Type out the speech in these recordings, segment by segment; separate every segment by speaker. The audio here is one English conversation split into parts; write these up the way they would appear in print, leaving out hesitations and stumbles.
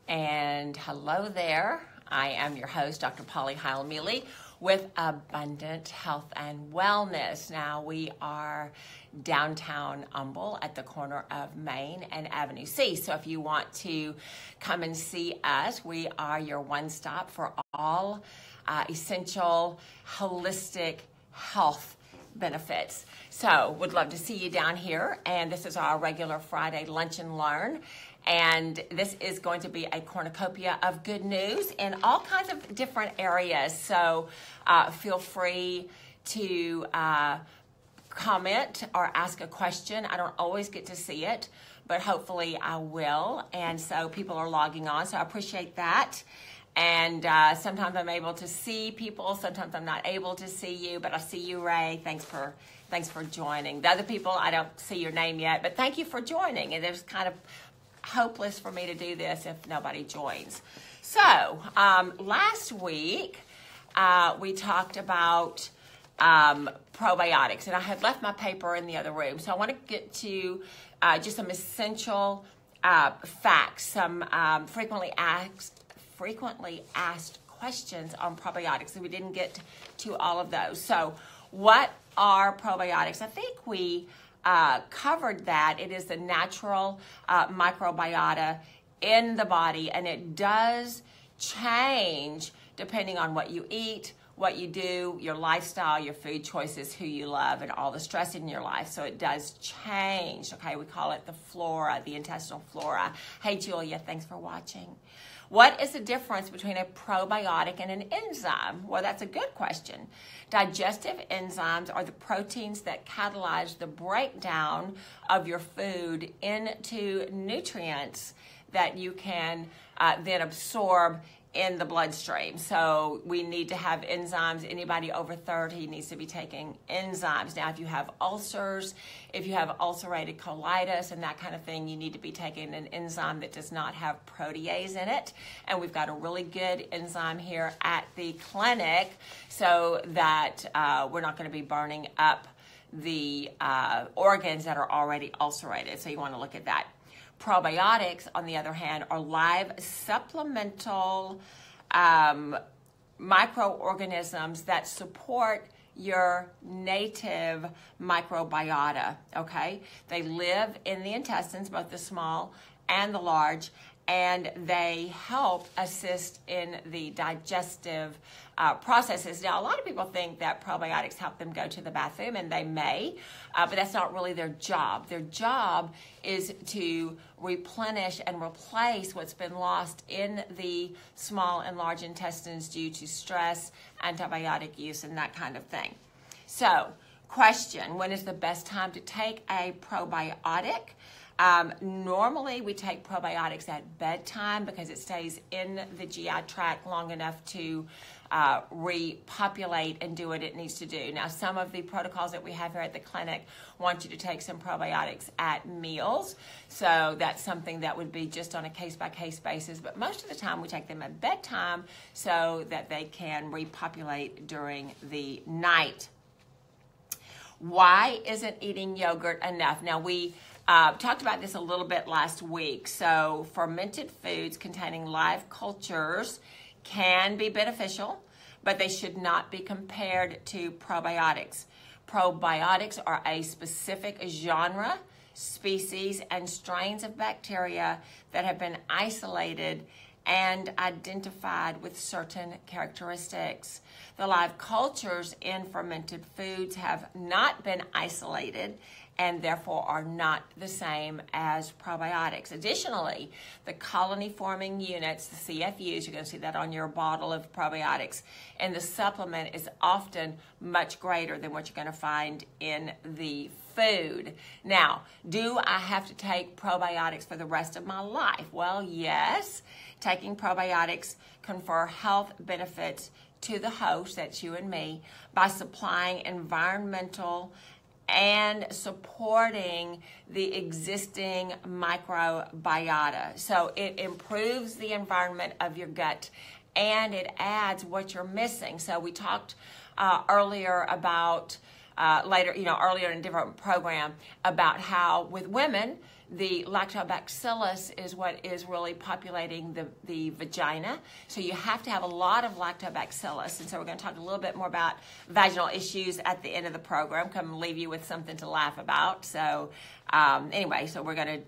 Speaker 1: And hello there. I am your host, Dr. Polly Heil-Mealey with Abundant Health and Wellness. Now we are downtown Humble at the corner of Main and Avenue C. So if you want to come and see us, we are your one-stop for all essential holistic health benefits. So would love to see you down here. And this is our regular Friday lunch and learn. And this is going to be a cornucopia of good news in all kinds of different areas. So feel free to comment or ask a question. I don't always get to see it, but hopefully I will. And so people are logging on, so I appreciate that. And sometimes I'm able to see people, sometimes I'm not able to see you, but I see you, Ray. Thanks for joining. The other people, I don't see your name yet, but thank you for joining. And there's kind of hopeless for me to do this if nobody joins. So last week we talked about probiotics, and I had left my paper in the other room. So I want to get to just some essential facts, some frequently asked questions on probiotics, and we didn't get to all of those. So what are probiotics? I think we covered that. It is the natural microbiota in the body, and it does change depending on what you eat, what you do, your lifestyle, your food choices, who you love, and all the stress in your life. So it does change. Okay, we call it the flora, the intestinal flora. Hey, Julia, thanks for watching. What is the difference between a probiotic and an enzyme? Well, that's a good question. Digestive enzymes are the proteins that catalyze the breakdown of your food into nutrients that you can then absorb in the bloodstream. So we need to have enzymes. Anybody over 30 needs to be taking enzymes. Now, if you have ulcers, if you have ulcerated colitis and that kind of thing, you need to be taking an enzyme that does not have protease in it. And we've got a really good enzyme here at the clinic so that we're not going to be burning up the organs that are already ulcerated. So you want to look at that. Probiotics, on the other hand, are live supplemental microorganisms that support your native microbiota, okay? They live in the intestines, both the small and the large, and they help assist in the digestive processes. Now, a lot of people think that probiotics help them go to the bathroom, and they may, but that's not really their job. Their job is to replenish and replace what's been lost in the small and large intestines due to stress, antibiotic use, and that kind of thing. So, question, when is the best time to take a probiotic? Normally we take probiotics at bedtime because it stays in the GI tract long enough to repopulate and do what it needs to do. Now, some of the protocols that we have here at the clinic want you to take some probiotics at meals. So that's something that would be just on a case-by-case basis. But most of the time we take them at bedtime so that they can repopulate during the night. Why isn't eating yogurt enough? Now, we talked about this a little bit last week. So fermented foods containing live cultures can be beneficial, but they should not be compared to probiotics. Probiotics are a specific genre, species, and strains of bacteria that have been isolated and identified with certain characteristics. The live cultures in fermented foods have not been isolated and therefore are not the same as probiotics. Additionally, the colony-forming units, the CFUs, you're going to see that on your bottle of probiotics, and the supplement is often much greater than what you're going to find in the food. Now, do I have to take probiotics for the rest of my life? Well, yes. Taking probiotics confer health benefits to the host, that's you and me, by supplying environmental and supporting the existing microbiota. So it improves the environment of your gut and it adds what you're missing. So we talked earlier about, earlier in a different program about how with women, the lactobacillus is what is really populating the vagina. So you have to have a lot of lactobacillus. And so we're going to talk a little bit more about vaginal issues at the end of the program. Come leave you with something to laugh about. So anyway, so we're going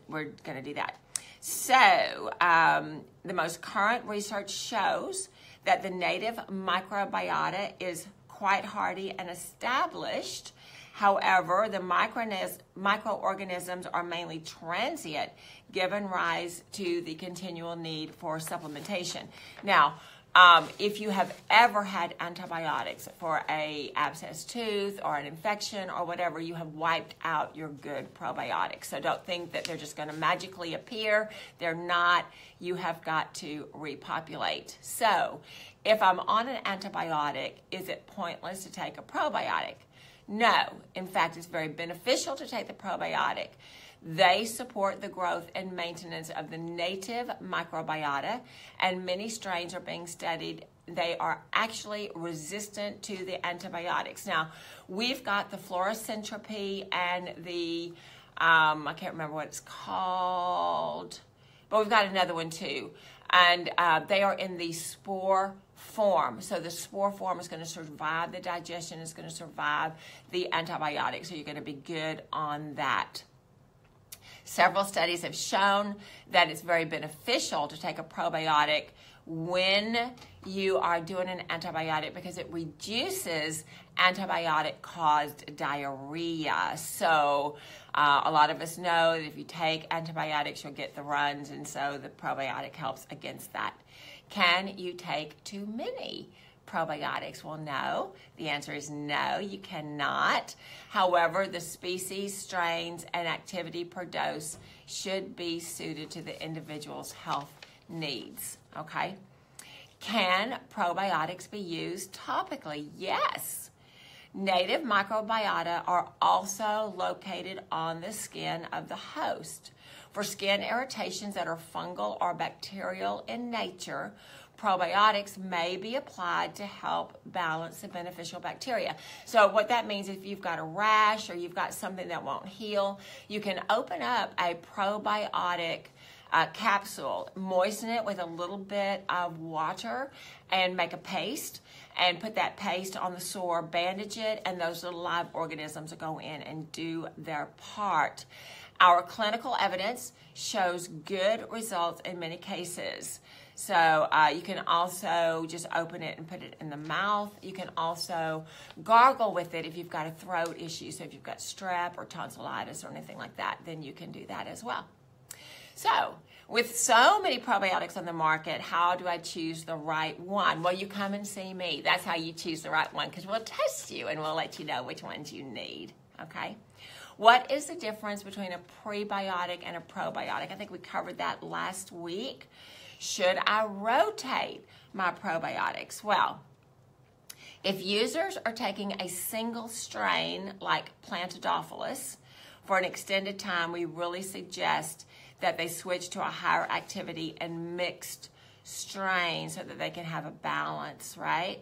Speaker 1: to do that. So the most current research shows that the native microbiota is quite hardy and established. However, the microorganisms are mainly transient, giving rise to the continual need for supplementation. Now, if you have ever had antibiotics for an abscessed tooth or an infection or whatever, you have wiped out your good probiotics. So don't think that they're just going to magically appear. They're not. You have got to repopulate. So if I'm on an antibiotic, is it pointless to take a probiotic? No. In fact, it's very beneficial to take the probiotic. They support the growth and maintenance of the native microbiota, and many strains are being studied. They are actually resistant to the antibiotics. Now, we've got the fluorocentropy and the, I can't remember what it's called, but we've got another one too. And they are in the spore form. So the spore form is going to survive the digestion, is going to survive the antibiotics. So you're going to be good on that. Several studies have shown that it's very beneficial to take a probiotic when you are doing an antibiotic because it reduces antibiotic-caused diarrhea. So a lot of us know that if you take antibiotics, you'll get the runs, and so the probiotic helps against that. Can you take too many probiotics? Well, no. The answer is no, you cannot. However, the species, strains, and activity per dose should be suited to the individual's health needs, okay? Can probiotics be used topically? Yes. Native microbiota are also located on the skin of the host. For skin irritations that are fungal or bacterial in nature, probiotics may be applied to help balance the beneficial bacteria. So what that means, if you've got a rash or you've got something that won't heal, you can open up a probiotic capsule, moisten it with a little bit of water, and make a paste, and put that paste on the sore, bandage it, and those little live organisms will go in and do their part. Our clinical evidence shows good results in many cases. So you can also just open it and put it in the mouth. You can also gargle with it if you've got a throat issue. So if you've got strep or tonsillitis or anything like that, then you can do that as well. So with so many probiotics on the market, how do I choose the right one? Well, you come and see me. That's how you choose the right one, because we'll test you and we'll let you know which ones you need, okay? What is the difference between a prebiotic and a probiotic? I think we covered that last week. Should I rotate my probiotics? Well, if users are taking a single strain like Plantidophilus for an extended time, we really suggest that they switch to a higher activity and mixed strain so that they can have a balance, right?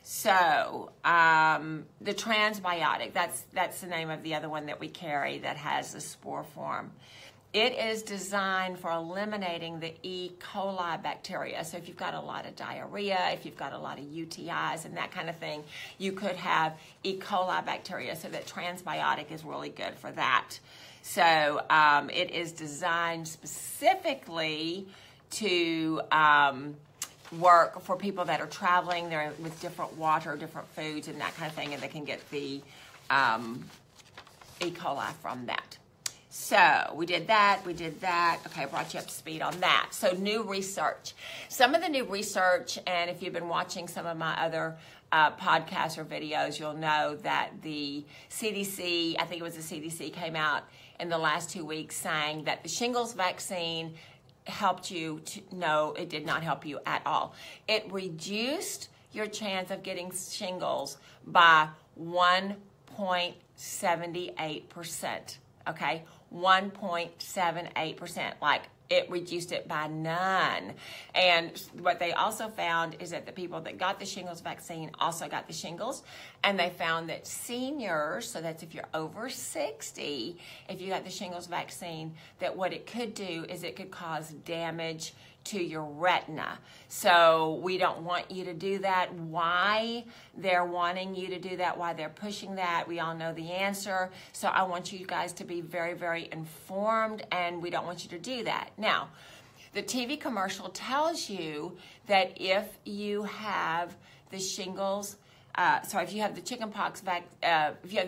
Speaker 1: So the transbiotic, that's the name of the other one that we carry that has the spore form. It is designed for eliminating the E. coli bacteria. So if you've got a lot of diarrhea, if you've got a lot of UTIs and that kind of thing, you could have E. coli bacteria. So that transbiotic is really good for that. So it is designed specifically to work for people that are traveling. They're with different water, different foods, and that kind of thing, and they can get the E. coli from that. So we did that. Okay, I brought you up to speed on that. So new research. Some of the new research, and if you've been watching some of my other podcasts or videos, you'll know that the CDC, I think it was the CDC, came out in the last 2 weeks saying that the shingles vaccine helped you no, it did not help you at all. It reduced your chance of getting shingles by 1.78%, okay? 1.78%. Like, it reduced it by none. And what they also found is that the people that got the shingles vaccine also got the shingles. And they found that seniors, so that's if you're over 60, if you got the shingles vaccine, that what it could do is it could cause damage to your retina. So we don't want you to do that. Why they're wanting you to do that, why they're pushing that, we all know the answer. So I want you guys to be very, very informed, and we don't want you to do that. Now, the TV commercial tells you that if you have the shingles, if you have the chickenpox, if you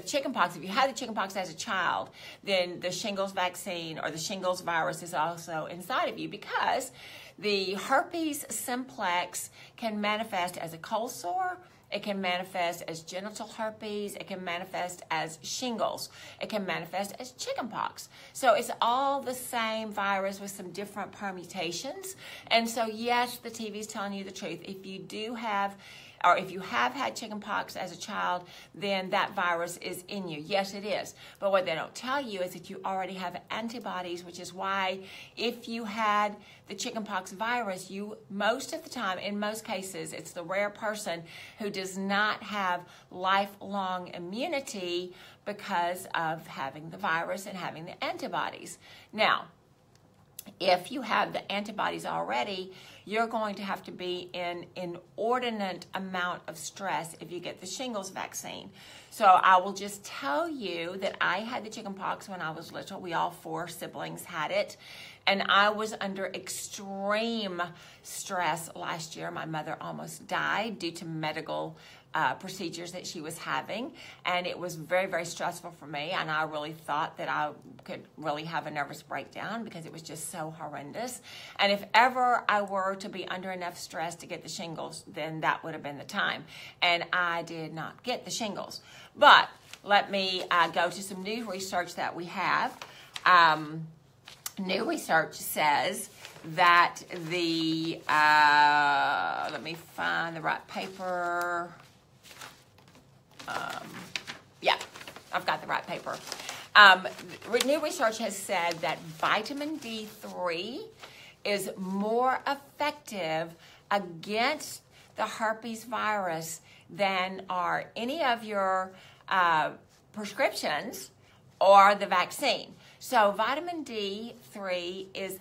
Speaker 1: had the chickenpox as a child, then the shingles vaccine or the shingles virus is also inside of you, because the herpes simplex can manifest as a cold sore. It can manifest as genital herpes. It can manifest as shingles. It can manifest as chickenpox. So it's all the same virus with some different permutations. And so, yes, the TV is telling you the truth. If you do have, or if you have had chickenpox as a child, then that virus is in you. Yes, it is. But what they don't tell you is that you already have antibodies, which is why if you had the chickenpox virus, you, most of the time, in most cases, it's the rare person who does not have lifelong immunity because of having the virus and having the antibodies. Now, if you have the antibodies already, you're going to have to be in an inordinate amount of stress if you get the shingles vaccine. So I will just tell you that I had the chickenpox when I was little. We all 4 siblings had it. And I was under extreme stress last year. My mother almost died due to medical procedures that she was having, and it was very, very stressful for me, and I really thought that I could really have a nervous breakdown because it was just so horrendous. And if ever I were to be under enough stress to get the shingles, then that would have been the time. And I did not get the shingles. But let me go to some new research that we have. New research says that the, let me find the right paper. Yeah, I've got the right paper. New research has said that vitamin D3 is more effective against the herpes virus than are any of your prescriptions or the vaccine. So vitamin D3 is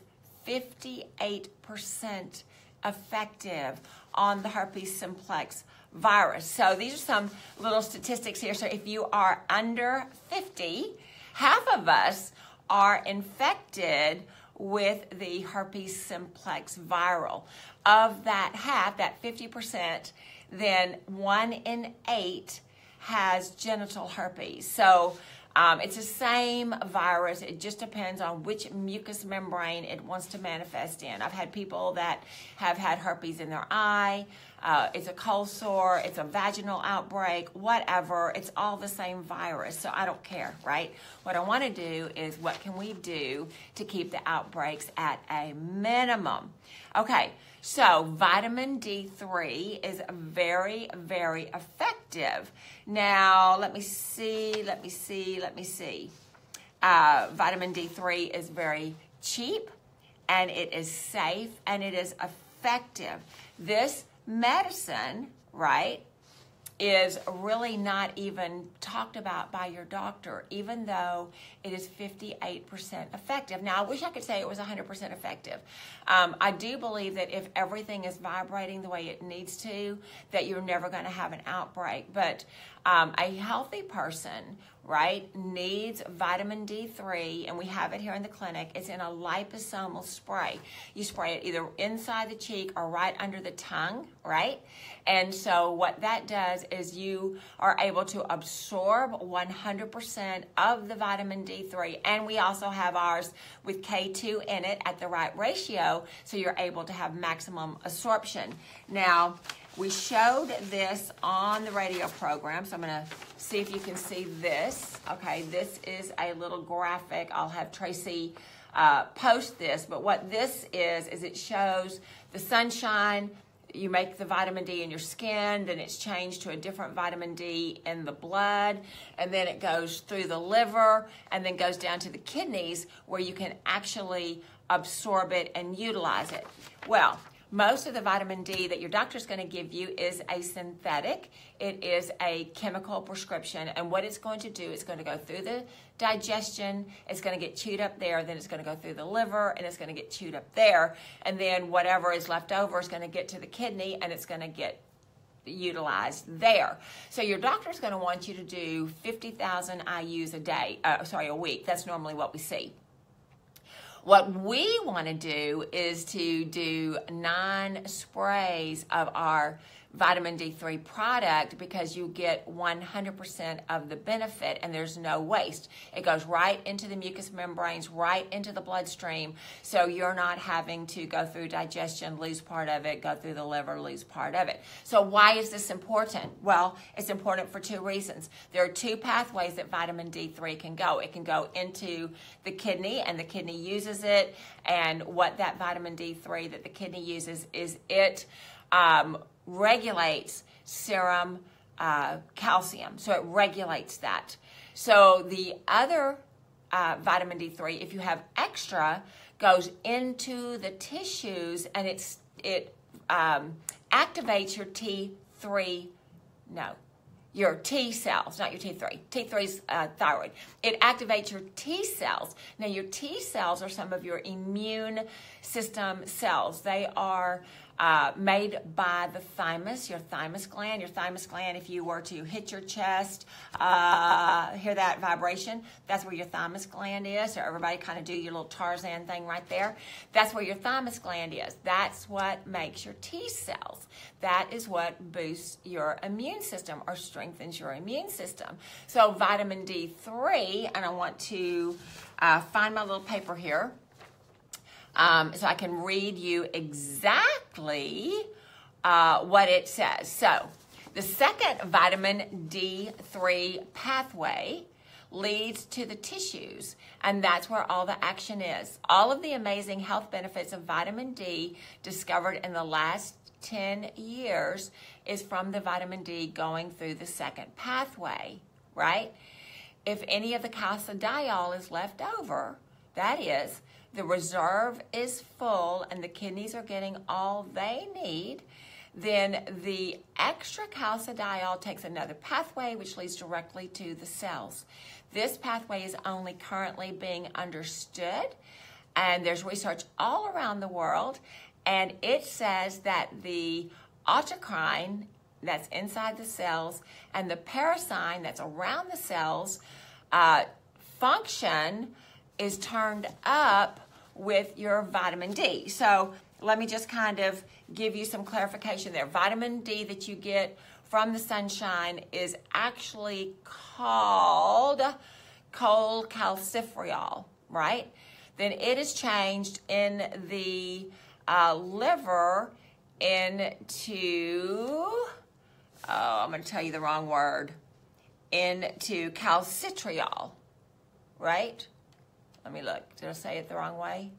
Speaker 1: 58% effective on the herpes simplex virus. So these are some little statistics here. So if you are under 50, half of us are infected with the herpes simplex viral. Of that half, that 50%, then 1 in 8 has genital herpes. So it's the same virus. It just depends on which mucous membrane it wants to manifest in. I've had people that have had herpes in their eye. It's a cold sore. It's a vaginal outbreak, whatever. It's all the same virus, so I don't care, right? What I want to do is what can we do to keep the outbreaks at a minimum? Okay, so vitamin D3 is very, very effective. Now, let me see. Vitamin D3 is very cheap, and it is safe, and it is effective. This medicine, right, is really not even talked about by your doctor, even though it is 58% effective. Now, I wish I could say it was 100% effective. I do believe that if everything is vibrating the way it needs to, that you're never going to have an outbreak. But a healthy person, right, needs vitamin D3, and we have it here in the clinic. It's in a liposomal spray. You spray it either inside the cheek or right under the tongue, right? And so what that does is you are able to absorb 100% of the vitamin D3, and we also have ours with K2 in it at the right ratio, so you're able to have maximum absorption. Now, we showed this on the radio program, so I'm going to see if you can see this. Okay, this is a little graphic. I'll have Tracy post this, but what this is it shows the sunshine. You make the vitamin D in your skin, then it's changed to a different vitamin D in the blood, and then it goes through the liver and then goes down to the kidneys where you can actually absorb it and utilize it? Well, most of the vitamin D that your doctor is going to give you is a synthetic. It is a chemical prescription, and what it's going to do, it's going to go through the digestion, it's going to get chewed up there, then it's going to go through the liver, and it's going to get chewed up there, and then whatever is left over is going to get to the kidney, and it's going to get utilized there. So your doctor is going to want you to do 50,000 IUs a week. That's normally what we see. What we want to do is to do 9 sprays of our vitamin D3 product, because you get 100% of the benefit and there's no waste. It goes right into the mucous membranes, right into the bloodstream, so you're not having to go through digestion, lose part of it, go through the liver, lose part of it. So why is this important? Well, it's important for 2 reasons. There are 2 pathways that vitamin D3 can go. It can go into the kidney, and the kidney uses it, and what that vitamin D3 that the kidney uses is it regulates serum calcium. So it regulates that. So the other vitamin D3, if you have extra, goes into the tissues, and it activates your T cells, not your T3. T3 is thyroid. It activates your T cells. Now, your T cells are some of your immune system cells. They are made by the thymus, your thymus gland. Your thymus gland, if you were to hit your chest, hear that vibration, that's where your thymus gland is. So everybody kind of do your little Tarzan thing right there. That's where your thymus gland is. That's what makes your T cells. That is what boosts your immune system or strengthens your immune system. So vitamin D3, and I want to find my little paper here, so I can read you exactly what it says. So the second vitamin D3 pathway leads to the tissues, and that's where all the action is. All of the amazing health benefits of vitamin D discovered in the last 10 years is from the vitamin D going through the second pathway, right? If any of the calcidiol is left over, that is, the reserve is full and the kidneys are getting all they need, then the extra calcidiol takes another pathway which leads directly to the cells. This pathway is only currently being understood, and there's research all around the world, and it says that the autocrine that's inside the cells and the parasine that's around the cells function is turned up with your vitamin D. So let me just kind of give you some clarification there. Vitamin D that you get from the sunshine is actually called cholecalciferol, right? Then it is changed in the liver into, I'm going to tell you the wrong word, into calcitriol, right? Let me look. Did I say it the wrong way?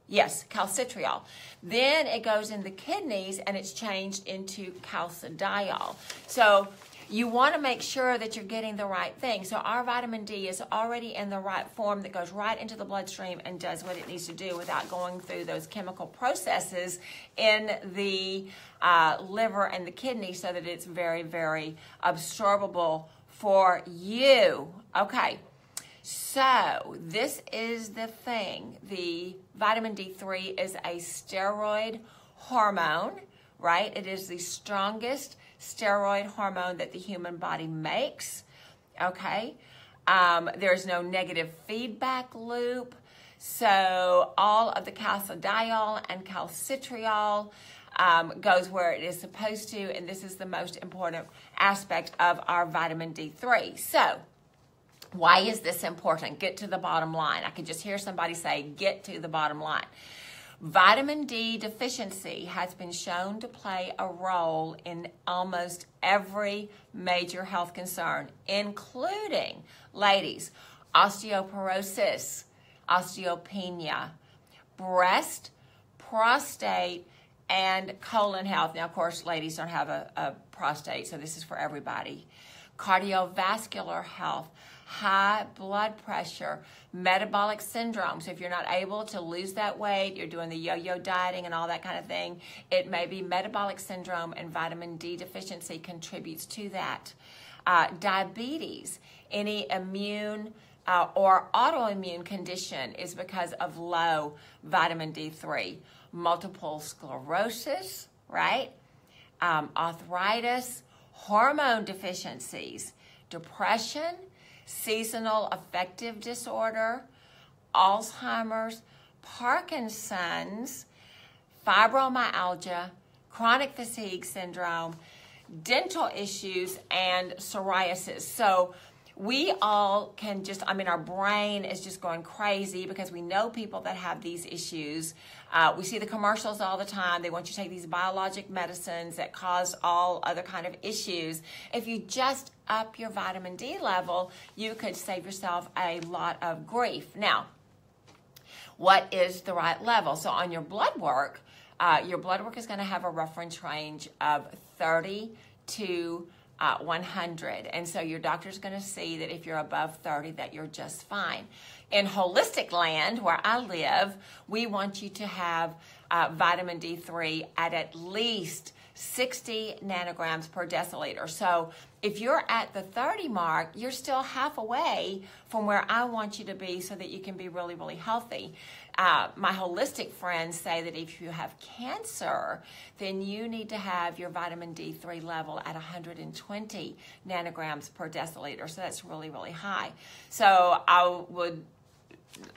Speaker 1: Yes, calcitriol. Then it goes in the kidneys and it's changed into calcidiol. So you want to make sure that you're getting the right thing. So our vitamin D is already in the right form that goes right into the bloodstream and does what it needs to do without going through those chemical processes in the liver and the kidney, so that it's very, very absorbable for you. Okay. So this is the thing. The vitamin D3 is a steroid hormone, right? It is the strongest steroid hormone that the human body makes, okay? There's no negative feedback loop. So all of the calcidiol and calcitriol goes where it is supposed to, and this is the most important aspect of our vitamin D3. So why is this important? Get to the bottom line. I could just hear somebody say, get to the bottom line. Vitamin D deficiency has been shown to play a role in almost every major health concern, including, ladies, osteoporosis, osteopenia, breast, prostate, and colon health. Now, of course, ladies don't have a prostate, so this is for everybody. Cardiovascular health, high blood pressure, metabolic syndrome. So if you're not able to lose that weight, you're doing the yo-yo dieting and all that kind of thing, it may be metabolic syndrome, and vitamin D deficiency contributes to that. Diabetes, any immune or autoimmune condition is because of low vitamin D3. Multiple sclerosis, right? Arthritis, hormone deficiencies, depression, seasonal affective disorder, Alzheimer's, Parkinson's, fibromyalgia, chronic fatigue syndrome, dental issues, and psoriasis. So we all can just, our brain is just going crazy because we know people that have these issues. We see the commercials all the time. They want you to take these biologic medicines that cause all other kind of issues. If you just up your vitamin D level, you could save yourself a lot of grief. Now, what is the right level? So on your blood work is going to have a reference range of 30 to 100. And so your doctor's going to see that if you're above 30, that you're just fine. In holistic land, where I live, we want you to have vitamin D3 at least 60 nanograms per deciliter. So if you're at the 30 mark, you're still half away from where I want you to be so that you can be really, really healthy. My holistic friends say that if you have cancer, then you need to have your vitamin D3 level at 120 nanograms per deciliter. So that's really, really high. So I would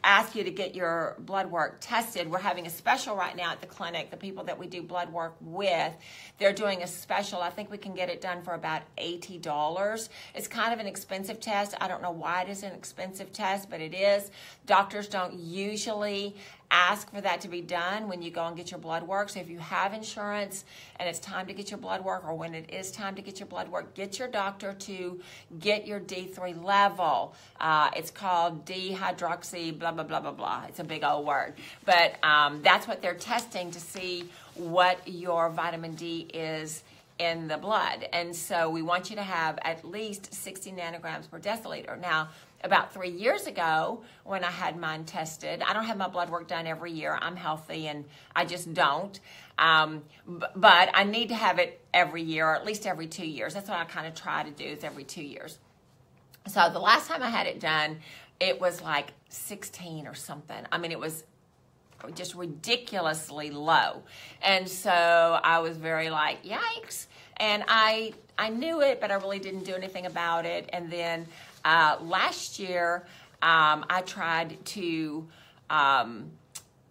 Speaker 1: ask you to get your blood work tested. We're having a special right now at the clinic. The people that we do blood work with, they're doing a special. I think we can get it done for about $80. It's kind of an expensive test. I don't know why it is an expensive test, but it is. Doctors don't usually ask for that to be done when you go and get your blood work. So if you have insurance and it's time to get your blood work, or when it is time to get your blood work, get your doctor to get your D3 level. It's called dehydroxy blah, blah, blah, blah, blah. It's a big old word. But that's what they're testing to see what your vitamin D is in the blood. And so we want you to have at least 60 nanograms per deciliter. Now, about 3 years ago, when I had mine tested, I don't have my blood work done every year. I'm healthy and I just don't. But I need to have it every year, or at least every 2 years. That's what I kind of try to do, is every 2 years. So the last time I had it done, it was like 16 or something. It was just ridiculously low. And so I was very like, yikes. And I knew it, but I really didn't do anything about it. And then last year, I tried to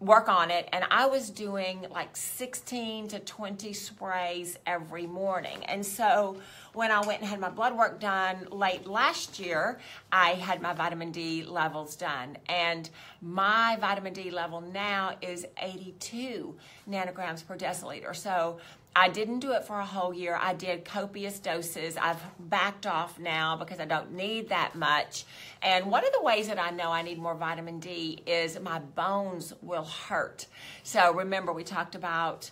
Speaker 1: work on it, and I was doing like 16 to 20 sprays every morning. And so when I went and had my blood work done late last year, I had my vitamin D levels done. And my vitamin D level now is 82 nanograms per deciliter. So I didn't do it for a whole year. I did copious doses. I've backed off now because I don't need that much. And one of the ways that I know I need more vitamin D is my bones will hurt. So remember, we talked about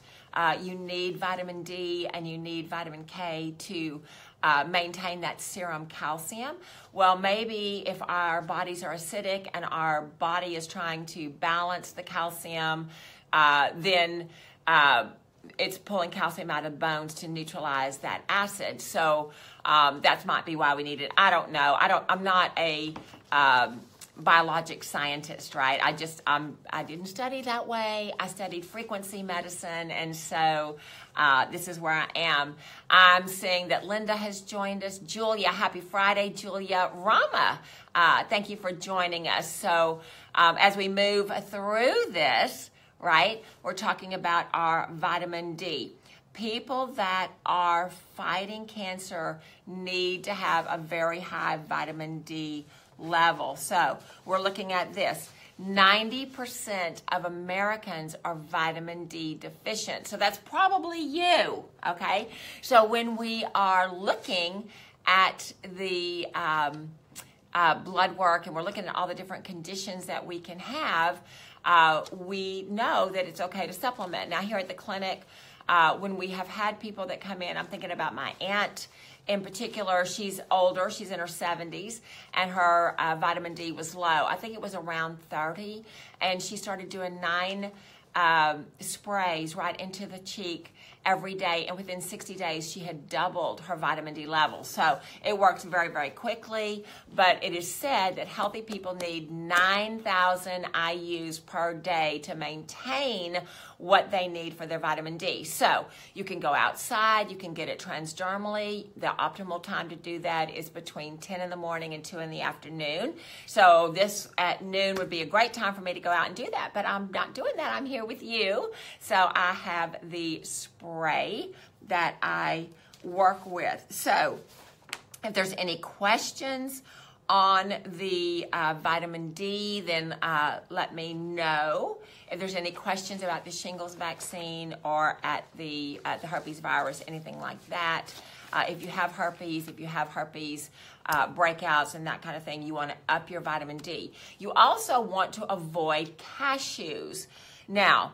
Speaker 1: you need vitamin D and you need vitamin K to maintain that serum calcium. Well, maybe if our bodies are acidic and our body is trying to balance the calcium, then it's pulling calcium out of bones to neutralize that acid. So that might be why we need it. I don't know. I'm not a biologic scientist, right? I didn't study that way. I studied frequency medicine, and so this is where I am. I'm seeing that Linda has joined us. Julia, happy Friday. Julia Rama, thank you for joining us. So as we move through this, right, we're talking about our vitamin D. People that are fighting cancer need to have a very high vitamin D level. So we're looking at this. 90% of Americans are vitamin D deficient. So that's probably you, okay? So when we are looking at the blood work and we're looking at all the different conditions that we can have, we know that it's okay to supplement. Now here at the clinic, when we have had people that come in, I'm thinking about my aunt, in particular, she's older, she's in her 70s, and her vitamin D was low. I think it was around 30, and she started doing 9 sprays right into the cheek every day, and within 60 days she had doubled her vitamin D levels. So it works very, very quickly, but it is said that healthy people need 9,000 IUs per day to maintain what they need for their vitamin D. So you can go outside, you can get it transdermally. The optimal time to do that is between 10 in the morning and 2 in the afternoon. So this at noon would be a great time for me to go out and do that, but I'm not doing that. I'm here with you. So I have the spray that I work with. So if there's any questions on the vitamin D, then let me know. If there's any questions about the shingles vaccine or at the herpes virus, anything like that. If you have herpes breakouts and that kind of thing, you want to up your vitamin D. You also want to avoid cashews. Now,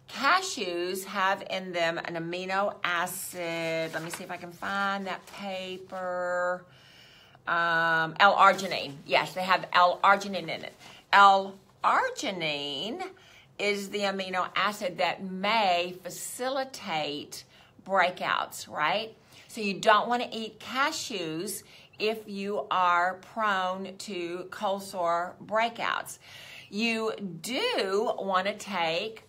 Speaker 1: cashews have in them an amino acid. Let me see if I can find that paper. L-arginine. Yes, they have L-arginine in it. L-arginine is the amino acid that may facilitate breakouts, right? So you don't want to eat cashews if you are prone to cold sore breakouts. You do want to take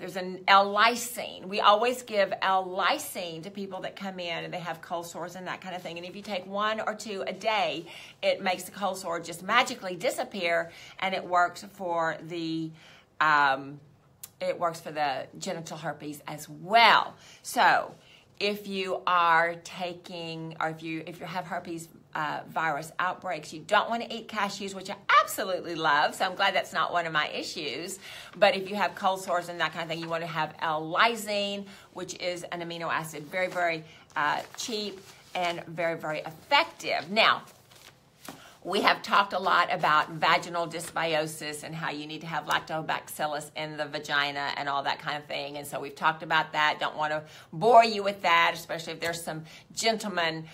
Speaker 1: there's an L-lysine. We always give L-lysine to people that come in and they have cold sores and that kind of thing. And if you take 1 or 2 a day, it makes the cold sore just magically disappear, and it works for the genital herpes as well. So if you are taking, or if you have herpes virus outbreaks, you don't want to eat cashews, which I absolutely love. So I'm glad that's not one of my issues. But if you have cold sores and that kind of thing, you want to have L-lysine, which is an amino acid, very, very cheap and very, very effective. Now, we have talked a lot about vaginal dysbiosis and how you need to have lactobacillus in the vagina and all that kind of thing. And so we've talked about that. Don't want to bore you with that, especially if there's some gentlemen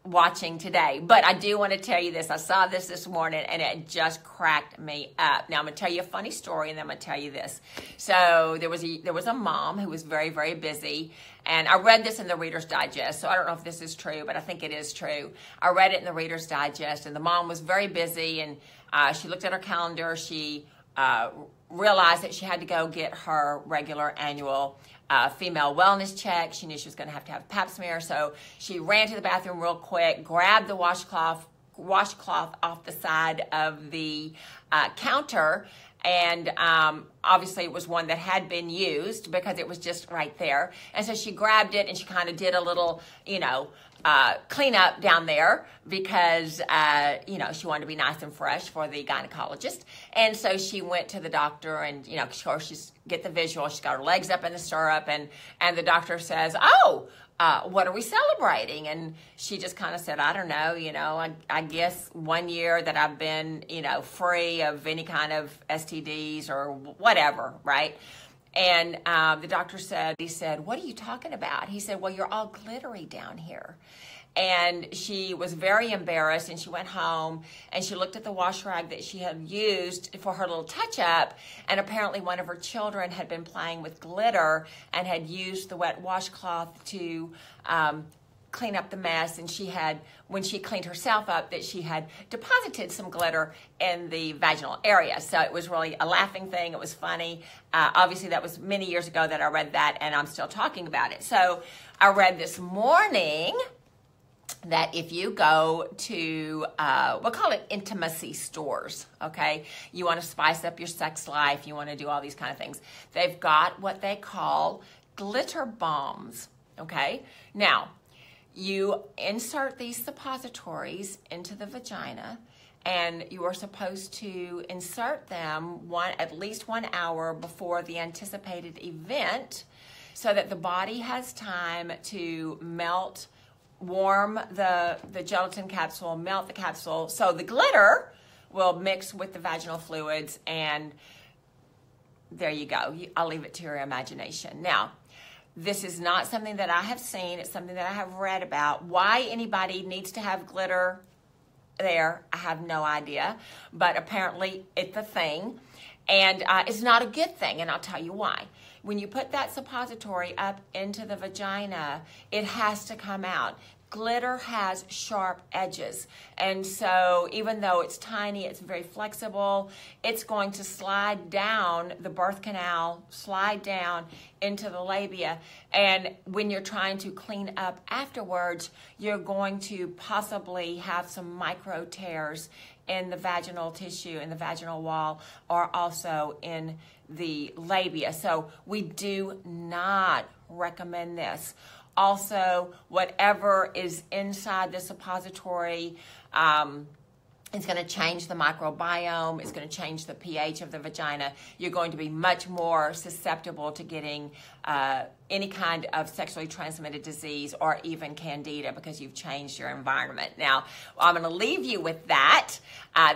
Speaker 1: watching today. But I do want to tell you this. I saw this morning and it just cracked me up. Now I'm going to tell you a funny story and then I'm going to tell you this. So there was a mom who was very, very busy, and I read this in the Reader's Digest. So I don't know if this is true, but I think it is true. I read it in the Reader's Digest, and the mom was very busy, and she looked at her calendar. She realized that she had to go get her regular annual female wellness check. She knew she was going to have a pap smear, so she ran to the bathroom real quick, grabbed the washcloth off the side of the counter, and obviously it was one that had been used because it was just right there. And so she grabbed it and she kind of did a little, clean up down there because, she wanted to be nice and fresh for the gynecologist. And so she went to the doctor and, of course, she's get the visual. She's got her legs up in the stirrup, and the doctor says, what are we celebrating? And she just kind of said, I don't know, I guess 1 year that I've been, free of any kind of STDs or whatever, right? And the doctor said, what are you talking about? He said, well, you're all glittery down here. And she was very embarrassed, and she went home and she looked at the wash rag that she had used for her little touch-up, and apparently one of her children had been playing with glitter and had used the wet washcloth to clean up the mess, and when she cleaned herself up, that she had deposited some glitter in the vaginal area. So it was really a laughing thing. It was funny. Obviously, that was many years ago that I read that, and I'm still talking about it. So I read this morning that if you go to, we'll call it intimacy stores, okay? You want to spice up your sex life. You want to do all these kind of things. They've got what they call glitter bombs, okay? Now, you insert these suppositories into the vagina, and you are supposed to insert them at least 1 hour before the anticipated event so that the body has time to warm the gelatin capsule, melt the capsule, so the glitter will mix with the vaginal fluids, and there you go. I'll leave it to your imagination. Now, This is not something that I have seen. It's something that I have read about. Why anybody needs to have glitter there, I have no idea. But apparently it's a thing. And it's not a good thing, and I'll tell you why. When you put that suppository up into the vagina, it has to come out. Glitter has sharp edges, and so even though it's tiny, it's very flexible. It's going to slide down the birth canal, slide down into the labia, and when you're trying to clean up afterwards, you're going to possibly have some micro tears in the vaginal tissue, in the vaginal wall, or also in the labia. So we do not recommend this. Also, whatever is inside the suppository, it's going to change the microbiome. It's going to change the pH of the vagina. You're going to be much more susceptible to getting any kind of sexually transmitted disease or even candida because you've changed your environment. Now, I'm going to leave you with that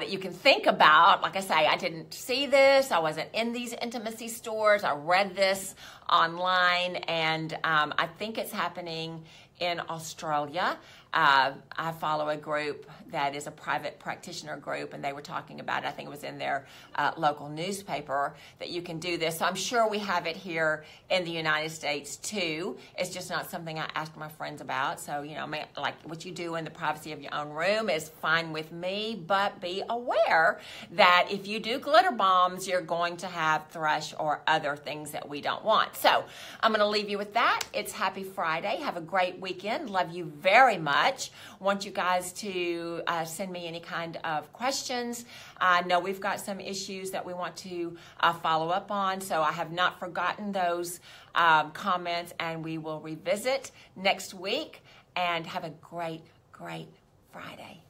Speaker 1: you can think about. Like I say, I didn't see this. I wasn't in these intimacy stores. I read this online, and I think it's happening in Australia. I follow a group that is a private practitioner group, and they were talking about it. I think it was in their local newspaper that you can do this. So I'm sure we have it here in the United States too. It's just not something I asked my friends about. So, you know, like what you do in the privacy of your own room is fine with me, but be aware that if you do glitter bombs, you're going to have thrush or other things that we don't want. So I'm going to leave you with that. It's Happy Friday. Have a great weekend. Love you very much. Want you guys to send me any kind of questions. I know we've got some issues that we want to follow up on, so I have not forgotten those comments, and we will revisit next week. And have a great, great Friday.